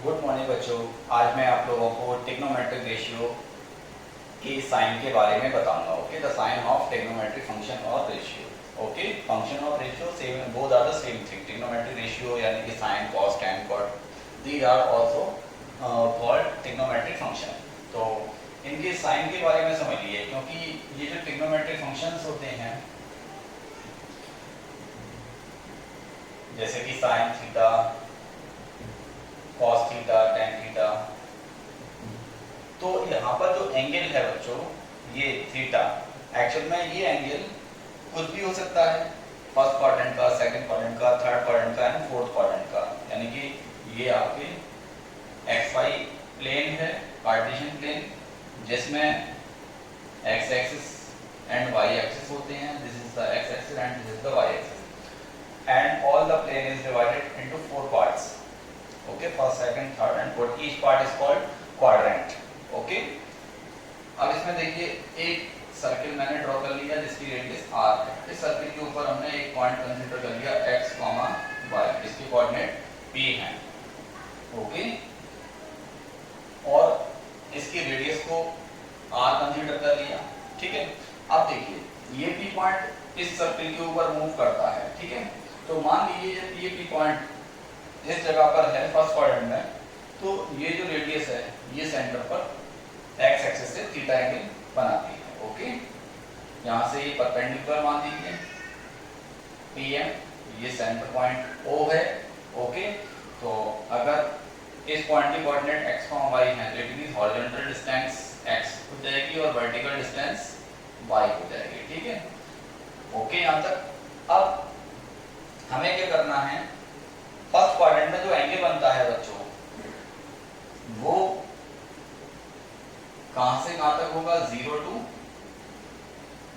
Good morning बच्चों। आज मैं आप लोगों को ट्रिग्नोमेट्रिक रेशियो के साइन के बारे में बताऊंगा। Okay, the sign of trigonometric function और ratio. Okay, function of ratio same, both are the same thing. Trigonometric ratio यानी कि sine, cos, tan, cot, these are also called trigonometric function. तो इनके साइन के बारे में समझ लीजिए, क्योंकि ये जो ट्रिग्नोमेट्रिक फंक्शंस होते हैं जैसे कि sine theta, cos theta, tan theta, तो यहाँ पर जो एंगल है बच्चों ये थीटा, एक्चुअल में ये एंगल कुछ भी हो सकता है, फर्स्ट क्वाड्रेंट का, सेकंड क्वाड्रेंट का, थर्ड क्वाड्रेंट का एंड फोर्थ क्वाड्रेंट का। यानी कि ये आपके एक्स वाई प्लेन है, कार्टेशियन प्लेन, जिसमें x axis and y axis होते हैं। This is the x axis and this is the y axis, and all the plane is divided into four parts. Okay, first, second, third and fourth, each part is called quadrant. Okay, अब इसमें देखिए एक circle मैंने draw कर लिया जिसकी radius r है। इस सर्किल के ऊपर हमने एक पॉइंट कंसीडर कर लिया x, y, इसके कोऑर्डिनेट p हैं। ओके, और इसकी रेडियस को r कंसीडर कर लिया। ठीक है, अब देखिए ये p पॉइंट इस सर्किल के ऊपर मूव करता है। ठीक है, तो मान लीजिए जब ये पी पॉइंट इस जगह पर है फर्स्ट क्वाड्रेंट में, तो ये जो रेडियस है ये सेंटर पर एक्स एक्सिस से थीटा एंगल बनाती है। ओके, यहाँ से ये परपेंडिकुलर मान लीजिए पीएम, ये सेंटर पॉइंट ओ है। ओके, तो अगर इस पॉइंट की कोऑर्डिनेट एक्स वाई है तो it means horizontal distance x हो जाएगी और वर्टिकल डिस्टेंस वाई हो जाएगी। ठीक है, ओके यहाँ तक। अब हमें क्या करना है, फर्स्ट क्वाड्रेंट में जो एंगल बनता है बच्चों वो कहां से कहां तक होगा, 0 to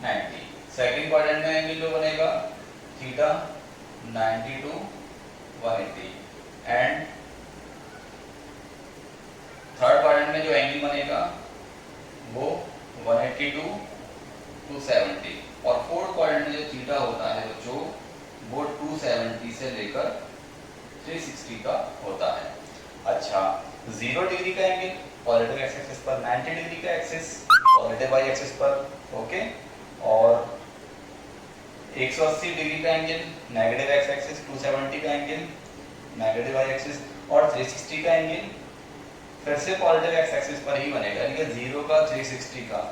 90। सेकंड क्वाड्रेंट में एंगल जो बनेगा theta 90 to 180 and third quadrant में जो एंगल बनेगा वो 180 to 270 और फोर्थ क्वाड्रेंट में जो थीटा होता है बच्चों वो 270 से लेकर 360 का होता है। अच्छा, 0 डिग्री का एंगल पॉजिटिव एक्स एक्सिस पर, 90 डिग्री का एक्सिस पॉजिटिव वाई एक्सिस पर। ओके, और 180 डिग्री का एंगल नेगेटिव एक्स एक्सिस, 270 का एंगल नेगेटिव वाई एक्सिस और 360 का एंगल फिर से पॉजिटिव एक्स एक्सिस पर ही बनेगा, यानी कि 0 का 360 का।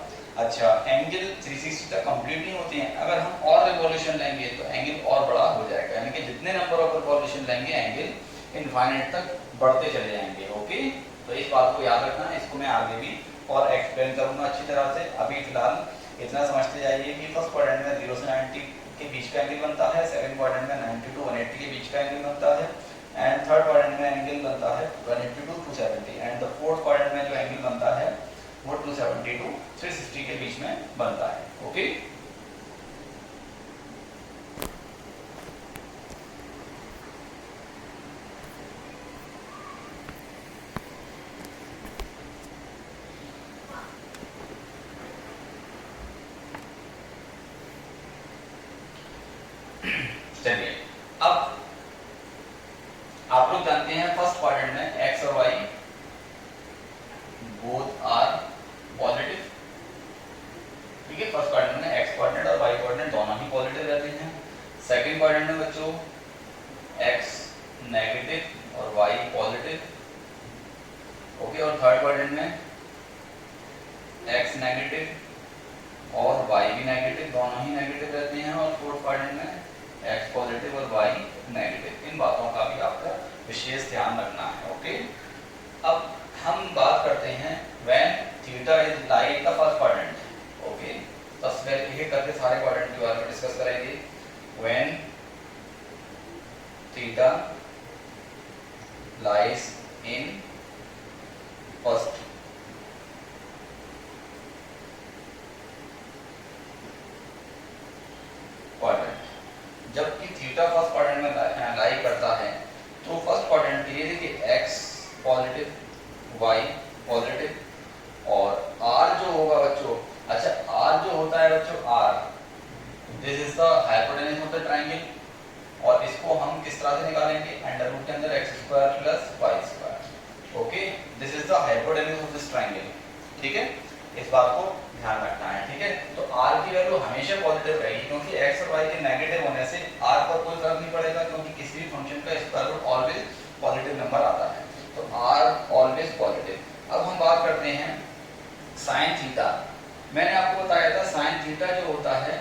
अच्छा, एंगल 360 तक कंप्लीट नहीं होती हैं, अगर हम और रिवॉल्यूशन लेंगे तो एंगल और बड़ा हो जाएगा, यानी कि जितने नंबर ऑफ रिवॉल्यूशन लेंगे एंगल इनफाइनाइट तक बढ़ते चले जाएंगे। ओके, तो इस बात को याद रखना, इसको मैं आगे भी और एक्सप्लेन करूंगा अच्छी तरह से। अभी फिलहाल इतना समझते जाइए कि फर्स्ट क्वाड्रेंट में 0 से 90 के बीच का एंगल बनता है, सेकंड क्वाड्रेंट में 90 टू 180 के बीच का एंगल बनता है एंड थर्ड क्वाड्रेंट में एंगल बनता है 180 to 270 and the fourth quadrant में जो एंगल बनता है वो 270 टू 360 के बीच में बनता है। ओके, चलिए अब आप लोग जानते हैं फर्स्ट क्वाड्रेंट में एक्स और वाई बोथ आर पॉजिटिव। ठीक है, फर्स्ट क्वाड्रेंट में एक्स क्वाड्रेंट और वाई क्वाड्रेंट दोनों ही पॉजिटिव रहते हैं। सेकंड क्वाड्रेंट में बच्चों एक्स नेगेटिव और वाई पॉजिटिव। ओके, और थर्ड क्वाड्रेंट में एक्स नेगेटिव और वाई भी नेगेटिव, दोनों ही नेगेटिव रहते हैं। और फोर्थ क्वाड्रेंट में एक्स पॉजिटिव और वाई नेगेटिव। इन बातों का भी आपको विशेष ध्यान रखना है। ओके, अब हम बात करते हैं when theta is lie in the first quadrant. Okay, तो सबसे एक करके सारे क्वाड्रेंट के बारे में डिस्कस करेंगे। When theta lies in first quadrant, जबकि थीटा फर्स्ट क्वाड्रेंट में लाई करता है तो फर्स्ट क्वाड्रेंट के लिए देखिए एक्स पॉजिटिव, वाई पॉजिटिव और आर जो होगा बच्चों, अच्छा आर जो होता है बच्चों, r this is the hypotenuse of the triangle और इसको हम किस तरह से निकालेंगे, अंडर रूट के अंदर x square plus y square. ठीक है, इस बात को ध्यान रखना है। ठीक है, तो r की वैल्यू हमेशा पॉजिटिव रहेगी क्योंकि x और y के नेगेटिव होने से r पर कोई फर्क नहीं पड़ेगा क्योंकि किसी भी फंक्शन का square root always positive number आता है, तो r ऑलवेज पॉजिटिव। अब हम बात करते हैं साइन थीटा। मैंने आपको बताया था साइन थीटा जो होता है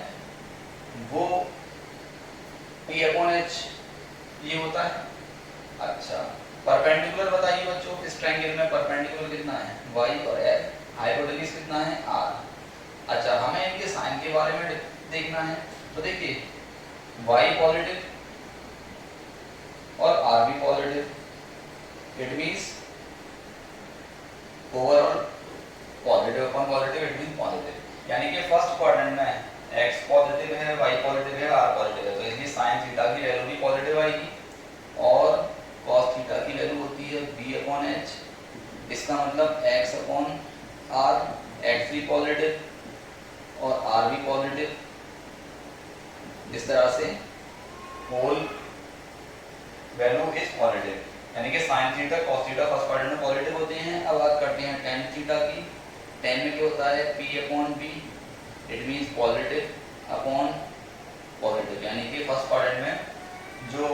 वो p/h ये होता है। अच्छा, परपेंडिकुलर बताइए बच्चों, इस ट्रायंगल में परपेंडिकुलर कितना है y और f, हाइपोटेन्यूज कितना है r। अच्छा, हमें इनके साइन के बारे में देखना है, तो देखिए y पॉजिटिव और r भी positive, it means overall positive upon positive it means positive, यानी कि फर्स्ट क्वाड्रेंट में x पॉजिटिव है, y पॉजिटिव है, r पॉजिटिव है, तो इसलिए sin थीटा की वैल्यू भी पॉजिटिव आएगी और cos थीटा की वैल्यू होती है b/h, इसका मतलब x/r, x भी पॉजिटिव और r भी पॉजिटिव, इस तरह से होल वैल्यू इज पॉजिटिव, यानी कि sin theta cos theta first quadrant में पॉजिटिव होते हैं। अब बात करते हैं tan थीटा की। tan में क्या होता है p/b, it means positive upon positive, यानी कि फर्स्ट क्वाड्रेंट में जो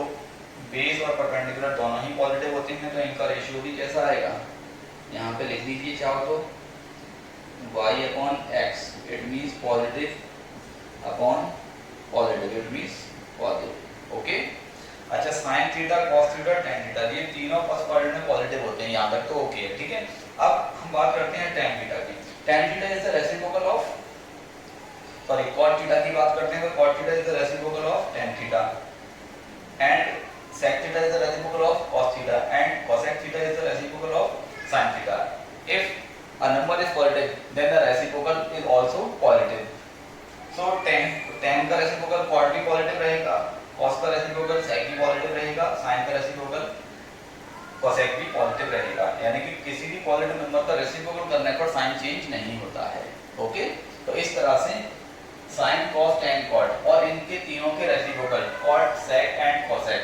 बेस और परपेंडिकुलर दोनों ही पॉजिटिव होते हैं तो इनका रेशियो भी कैसा आएगा, यहाँ पे लिख लीजिए चाहो तो y/x, it means positive upon positive, it means positive. Okay, अच्छा, sin theta cos theta tan theta ये तीनों फर्स्ट क्वाड्रेंट में पॉजिटिव होते हैं, यहाँ तक तो ओके है। ठीक है, अब हम बात करते हैं tan थीटा की। tan theta is the reciprocal of, sorry cot theta की बात करते हैं तो cot theta is the reciprocal of tan theta and sec theta is the reciprocal of cos theta and cosec theta is the reciprocal of sin theta. If a number is positive then the reciprocal is also positive, so tan का reciprocal cot भी positive रहेगा, cos का reciprocal sec भी positive रहेगा, sin का reciprocal cosec भी positive रहेगा, यानी कि किसी भी पॉजिटिव नंबर का रेसिप्रोकल करने पर साइन चेंज नहीं होता है। ओके, तो इस तरह से sin cos tan cot और इनके तीनों के reciprocal cot sec and cosec,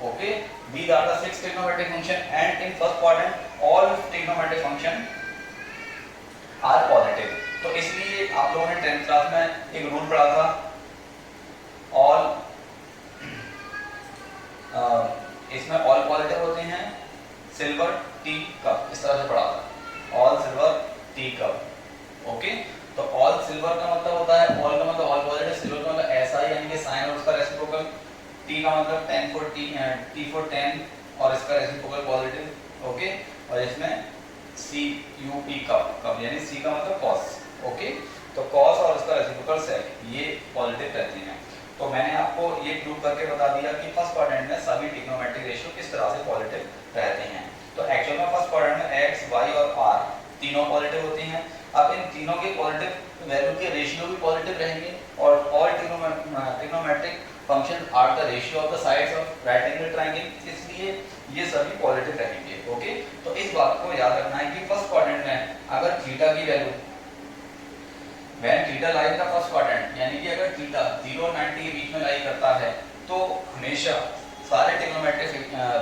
okay, these are the 6 trigonometric function and in first quadrant all trigonometric function are positive। तो इसलिए आप लोगों ने 10th क्लास में एक रूल पढ़ा था, all इसमें all पॉजिटिव होते हैं, सिल्वर टी कप, इस तरह से पढ़ा था, all silver tea cup. Okay, तो ऑल सिल्वर का मतलब होता है, ऑल का मतलब ऑल पॉजिटिव, सिल्वर का मतलब ऐसा ही, यानी कि साइन और उसका रेसिप्रोकल, टी का मतलब 10 फॉर टी फॉर 10 और इसका रेसिप्रोकल पॉजिटिव। ओके, और इसमें सी यू पी कप यानी सी का मतलब कॉस। ओके, तो कॉस और उसका रेसिप्रोकल सेक ये पॉजिटिव रहते हैं। तो मैंने आपको ये प्रूव करके बता दिया कि फर्स्ट क्वाड्रेंट में सभी ट्रिग्नोमेट्रिक रेशियो किस तरह से पॉजिटिव रहते हैं। तो एक्चुअल में फर्स्ट क्वाड्रेंट में एक्स, वाई और आर तीनों पॉजिटिव होती हैं। अब इन तीनों के पॉजिटिव वैल्यू के रेशियो भी पॉजिटिव रहेंगे और all trigonometric function are the ratio of the sides of right angle triangle, इसलिए ये सभी पॉजिटिव रहेंगे। ओके, तो इस बात को याद रखना है कि फर्स्ट क्वाड्रेंट में अगर थीटा की value when theta lie in the first quadrant, यानी कि अगर थीटा 0 और 90 के बीच में लाई करता है तो हमेशा सारे ट्रिग्नोमेट्रिक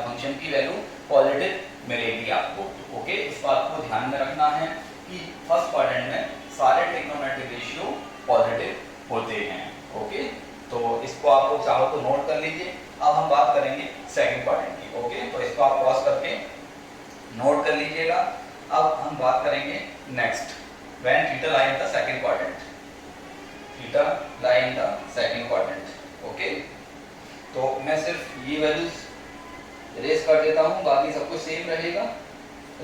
फंक्शन की वैल्यू पॉजिटिव मिलेगी आपको। ओके, इस बात को ध्यान में रखना है कि फर्स्ट क्वाड्रेंट में सारे ट्रिग्नोमेट्रिक रेशियो पॉजिटिव होते हैं। ओके, तो इसको आप लोग चाहो तो नोट कर लीजिए। अब हम बात करेंगे सेकंड क्वाड्रेंट की। ओके, तो इसको आप पॉज करके नोट कर लीजिएगा। अब हम बात करेंगे next, when theta lie in the second quadrant, theta lie in the second quadrant. Okay, तो मैं सिर्फ ये वैल्यूज इरेज कर देता हूँ, बाकी सब कुछ सेम रहेगा,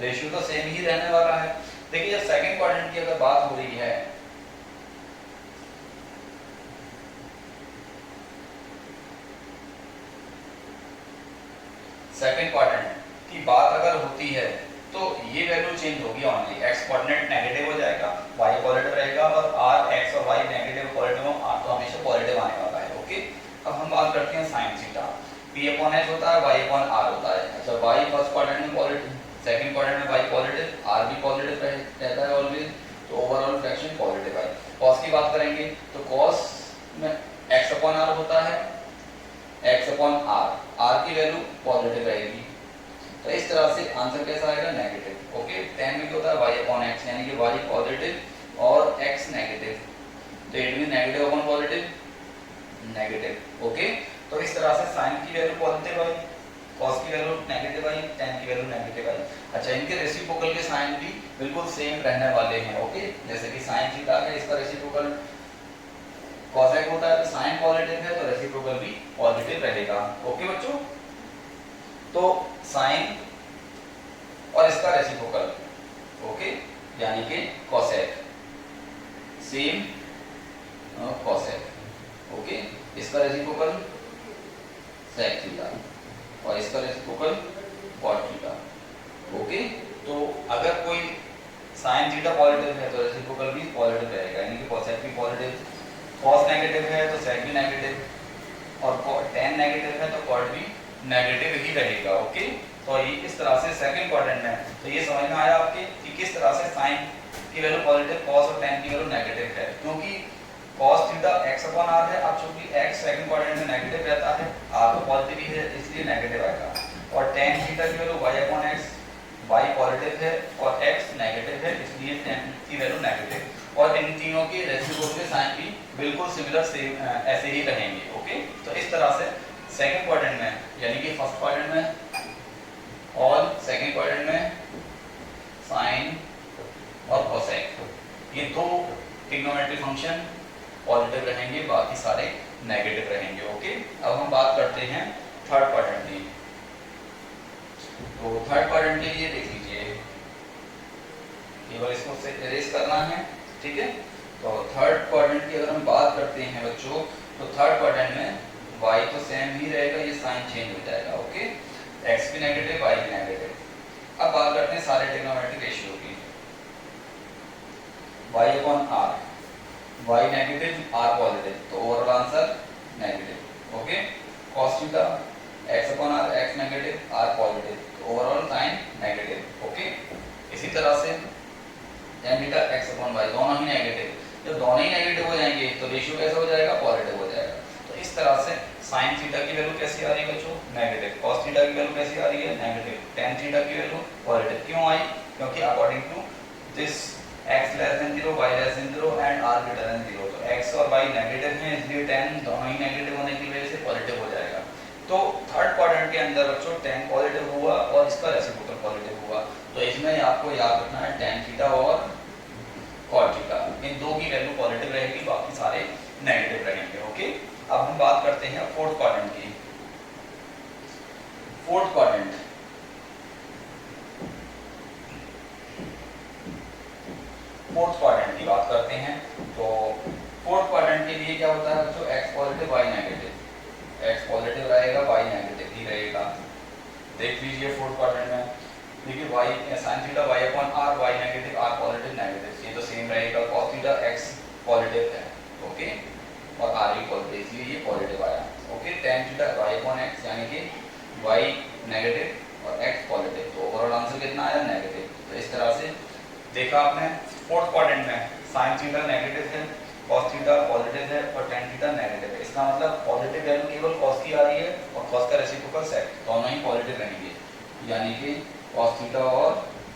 रेशियो तो सेम ही रहने वाला है। देखिए, जब सेकंड क्वाड्रेंट की अगर बात हो रही है सेकंड क्वाड्रेंट की बात अगर होती है तो ये वैल्यू चेंज होगी ओनली, एक्स कोऑर्डिनेट नेगेटिव हो जाएगा, वाई पॉजिटिव रहेगा और आर एक्स और वाई नेगेटिव पॉजिटिव हो, आर तो हमेशा पॉजिटिव आने वाला है। ओके, अब हम बात करते हैं साइन थीटा। p/h होता है, y/r होता है। अच्छा, y फर्स्ट क्वाड्रेंट में पॉजिटिव, सेकंड क्वाड्रेंट में y पॉजिटिव, r भी पॉजिटिव रहता है ऑलवेज, तो ओवरऑल फ्रैक्शन पॉजिटिव है। cos की बात करेंगे तो cos में x/r होता है, x/r, r की वैल्यू पॉजिटिव रहेगी। तो इस तरह से आंसर कैसा आएगा, नेगेटिव। ओके, tan में क्या होता है y अपॉन x, यानी कि y पॉजिटिव और x नेगेटिव, तो it mean negative upon positive, negative. Okay, तो इस तरह से साइन की वैल्यू पॉजिटिव आई, cos की वैल्यू नेगेटिव आई, tan की वैल्यू नेगेटिव आई। अच्छा, इनके रेसिप्रोकल के साइन भी बिल्कुल सेम रहने वाले हैं। ओके, जैसे कि sin थीटा है, इसका रेसिप्रोकल cosec होता है, तो sin पॉजिटिव है तो रेसिप्रोकल भी पॉजिटिव रहेगा। ओके बच्चों, तो sin और इसका रेसिप्रोकल, ओके, यानी कि cosec, सेम cosec। ओके, इसका रेसिप्रोकल sec थीटा और इसका रेसिप्रोकल cot थीटा। ओके, तो अगर कोई sin थीटा पॉजिटिव है तो रेसिप्रोकल भी पॉजिटिव रहेगा, यानी कि cosec भी पॉजिटिव, cos नेगेटिव है तो sec भी नेगेटिव, और tan नेगेटिव है तो cot भी नेगेटिव ही रहेगा। ओके, तो ये इस तरह से सेकंड क्वाड्रेंट में, तो ये समझ में आया आपके कि किस तरह से sin की वैल्यू पॉजिटिव, cos और tan की वैल्यू नेगेटिव है, क्योंकि cos theta x upon r है। अब चूंकि x सेकंड क्वाड्रेंट में नेगेटिव रहता है, r तो पॉजिटिव ही है इसलिए नेगेटिव आएगा, और tan थीटा की value y upon x, y positive है और x नेगेटिव है इसलिए tan की वैल्यू नेगेटिव, और इन तीनों के रेसिप्रोकल के साइन भी बिल्कुल सिमिलर सेम ऐसे ही रहेंगे। ओके, तो इस तरह से सेकंड क्वाड्रेंट में, यानी कि फर्स्ट क्वाड्रेंट में और सेकंड क्वाड्रेंट में साइन और कोसेक, ये दो ट्रिग्नोमेट्रिक फंक्शन पॉजिटिव रहेंगे, बाकी सारे नेगेटिव रहेंगे। ओके, अब हम बात करते हैं थर्ड क्वाड्रेंट की। तो थर्ड क्वाड्रेंट के लिए देख लीजिए, केवल इसको से इरेज करना है, ठीक है। तो थर्ड क्वाड्रेंट की अगर हम बात करते हैं बच्चों, तो थर्ड क्वाड्रेंट में y तो सेम ही रहेगा, ये साइन चेंज हो जाएगा। ओके, x भी नेगेटिव, y भी नेगेटिव। अब बात करते हैं सारे ट्रिग्नोमेट्रिक रेशियो की। y upon r, y negative, r positive, तो overall answer negative. Okay, cos theta x upon r, x negative, r positive, तो ओवरऑल साइन नेगेटिव। ओके, इसी तरह से tan theta x upon y, दोनों ही negative, जब दोनों ही negative हो जाएंगे तो रेशियो कैसा हो जाएगा, पॉजिटिव हो जाएगा। तो इस तरह से sin थीटा की वैल्यू कैसी आ रही है बच्चों, नेगेटिव, cos थीटा की वैल्यू कैसी आ रही है, नेगेटिव, tan थीटा की वैल्यू पॉजिटिव। क्यों आई, क्योंकि according to this x less than 0, y less than 0 and r greater than 0, तो x और y नेगेटिव हैं इसलिए tan दोनों ही नेगेटिव होने की वजह से पॉजिटिव हो जाएगा। तो थर्ड क्वाड्रेंट के अंदर बच्चों tan पॉजिटिव हुआ और इसका रेसिप्रोकल पॉजिटिव हुआ, तो इसमें आपको याद रखना है tan थीटा और cot थीटा, इन दो की वैल्यू पॉजिटिव रहेगी, बाकी सारे नेगेटिव रहेंगे। ओके, अब हम बात करते हैं फोर्थ क्वाड्रेंट की। फोर्थ क्वाड्रेंट, फोर्थ क्वाड्रेंट की बात करते हैं। तो फोर्थ क्वाड्रेंट के लिए क्या होता है बच्चों, x positive, y negative, x positive रहेगा, y नेगेटिव ही रहेगा। देख लीजिए फोर्थ क्वाड्रेंट में, देखिए y sin theta y upon r, y negative, r positive, negative, ये तो सेम रहेगा। cos थीटा x पॉजिटिव है, ओके, और r भी पॉजिटिव, इसलिए ये पॉजिटिव आया। Okay, tan theta y upon x, यानी कि y नेगेटिव और x पॉजिटिव, तो ओवरऑल आंसर कितना आया, नेगेटिव। तो इस तरह से देखा आपने फोर्थ क्वाड्रेंट में sin थीटा नेगेटिव है, cos थीटा पॉजिटिव है और tan थीटा नेगेटिव है। इसका मतलब पॉजिटिव वैल्यू केवल cos की आ रही है और cos का रेसिप्रोकल sec, दोनों ही पॉजिटिव रहेंगे, यानी कि cos थीटा और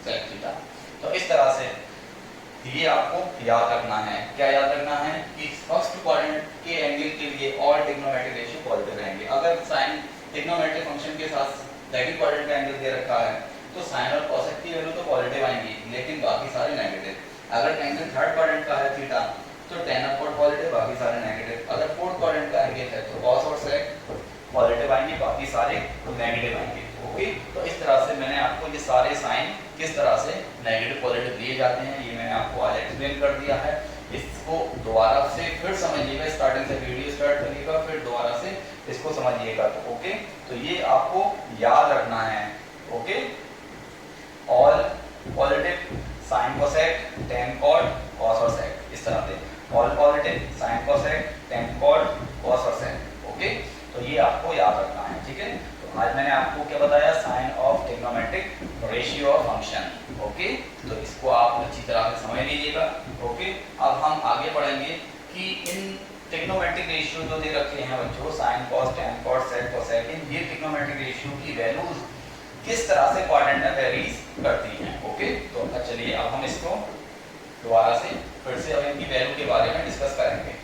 sec थीटा। तो इस तरह से ये आपको याद रखना है। क्या याद रखना है कि फर्स्ट क्वाड्रेंट के एंगल के लिए ऑल ट्रिग्नोमेट्रिक रेशियो पॉजिटिव रहेंगे। अगर sin ट्रिग्नोमेट्रिक फंक्शन के साथ सेकंड क्वाड्रेंट का एंगल दे रखा है तो sin और cosec की वैल्यू तो पॉजिटिव आएंगी, लेकिन बाकी सारे नेगेटिव। अगर एंगल थर्ड क्वाड्रेंट का है थीटा तो tan अपॉन पॉजिटिव, बाकी सारे नेगेटिव। अगर फोर्थ क्वाड्रेंट का एंगल है तो cos और sec पॉजिटिव आएंगे, बाकी सारे नेगेटिव आएंगे। ओके, तो इस तरह से मैंने आपको ये सारे साइन किस तरह से नेगेटिव पॉजिटिव लिए जाते हैं ये मैंने आपको आज एक्सप्लेन कर दिया है। इसको दोबारा से फिर समझिएगा, स्टार्टिंग से वीडियो स्टार्ट करिएगा, फिर दोबारा से इसको समझिएगा। तो ओके, तो ये आपको याद रखना है। Okay, all positive sine cosec tan cot cos और sec, इस तरह से all positive sine cosec tan cot cos और sec। ओके, तो ये आपको याद रखना है, ठीक है। तो आज मैंने आपको क्या बताया, sine of trigonometric ratio of function. Okay, तो इसको आप अच्छी तरह से समझ लीजिएगा। ओके, अब हम आगे पढ़ेंगे कि इन ट्रिग्नोमेट्रिक रेशियो जो दे रखे हैं बच्चों, sine cos tan cot sec cosec, ये ट्रिग्नोमेट्रिक रेशियो की वैल्यूज किस तरह से क्वाड्रेंट में वेरीज करती हैं। ओके, तो चलिए अब हम इसको दोबारा से फिर से अब इनकी वैल्यू के बारे में डिस्कस करेंगे।